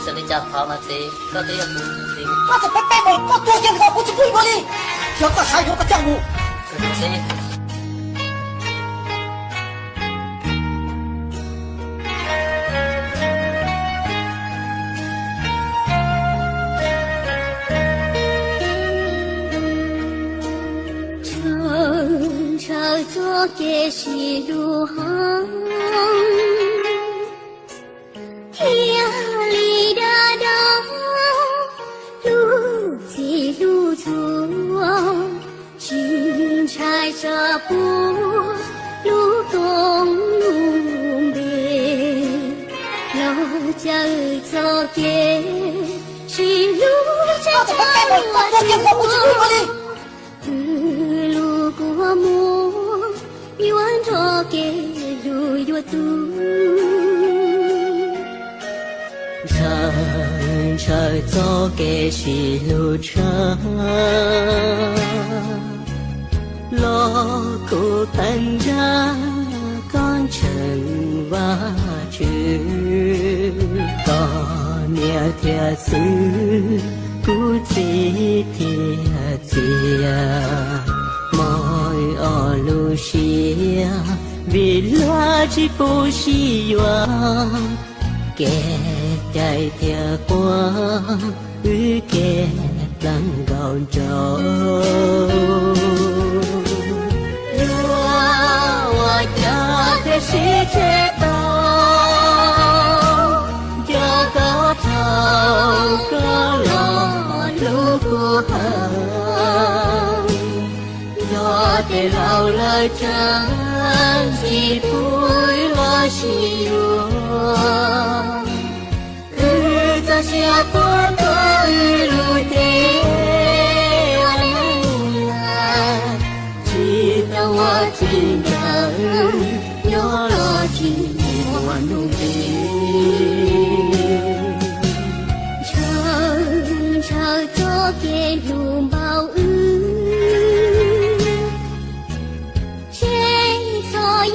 sẽ đi chặt pháo mà gì có thể là cũng gì我这边白毛，我多点个，我就不过你，要个啥要个讲我。cái gì乘车坐给西路航，天里大道，路急路错，金钗纱布，路东路北，老家走给西路我这边白毛，我多点个，我就不过你。路过木，一碗着给路有度。乘车走给西路程，锣鼓喷着钢城瓦去，高年铁丝古迹铁子呀。mọi ở lu xia vì loa chỉ bố xì hoa kẻ chạy theo qua kẻ đang gạo trâu loa cha thế sĩ chế tao cho có thầu có lo lu của hờ cho để lao lời trắng chỉ vui lo xì ta sẽ có tôi lùi thế chỉ tao hoa tình đời nhớ lo chỉ hoàn nụ乘车坐给路bao ư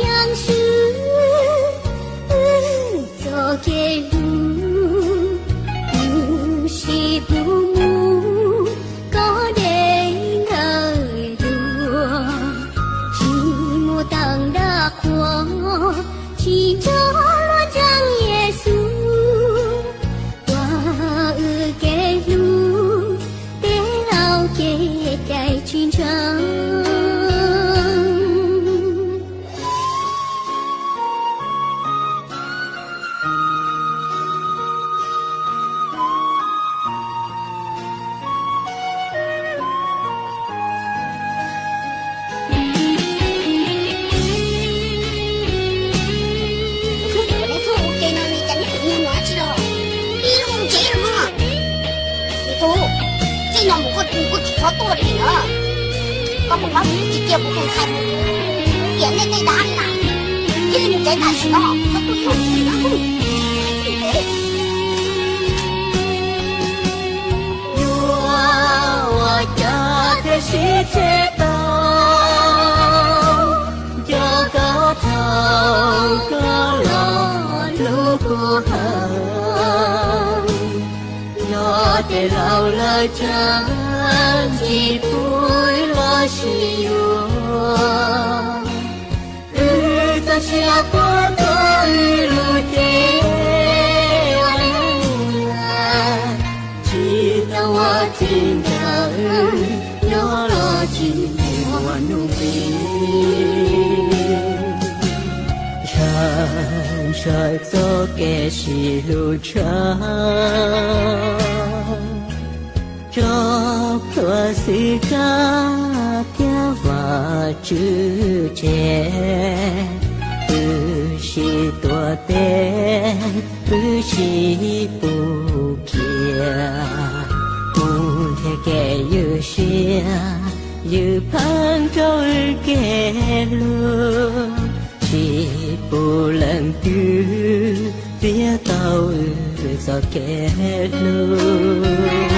yang sư cho kê lu si bu mu có để ngờ đùa chỉ mua tặng đã khoa chỉ cho lo chẳng Giêsu qua kê lu để ao kê chạy chuyên trăng多的了，我不光一点不动弹，点的在哪里呢？一个人在那去了，他不跳去了。我家的世界道，有高头高楼路过河，有的老了真。chỉ vui lo xì ta sẽ có tôi lùi thế chỉ tao hoa tình đời nhớ lo chỉ hoàn nụ chân trời gió kẻ xì lù chân cho cửa sĩ ca theo và chữ trẻ từ sĩ tua tên từ sĩ bù kia muốn thế kẻ như xia như phán trâu kẻ luôn chỉ bù lần thứ phía tàu do kẻ luôn